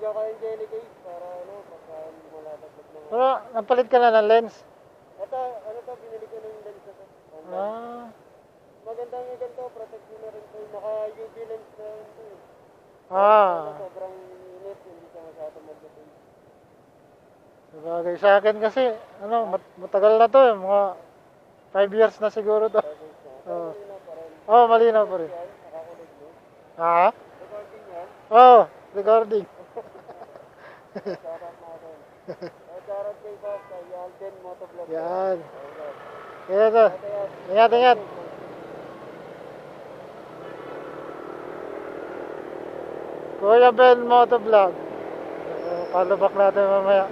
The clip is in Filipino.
bigyan ka ng jelly case para ano, pagka malataglag ng... Pero, napalit ka na ng lens? Ito, ano to, binili ko ng lens na to. Ah, Magandang yung ganito, protect mo na rin to. Naka-UV lens na rin to. Sobrang init, hindi ka masyado mag-detect. sabagay sa akin kasi, ano, matagal na to eh, mga 5 years na siguro to. Oo. Malinaw pa rin. Oh, malinaw pa rin. Yan, nakakulit mo. Ha? Recording yan. Oh, recording. Shoutout natin. Shoutout kay Bob, kay Alden Motovlog. Yan. Kaya to. Ingat, ingat. Kuya Ben Motovlog. Follow back natin mamaya.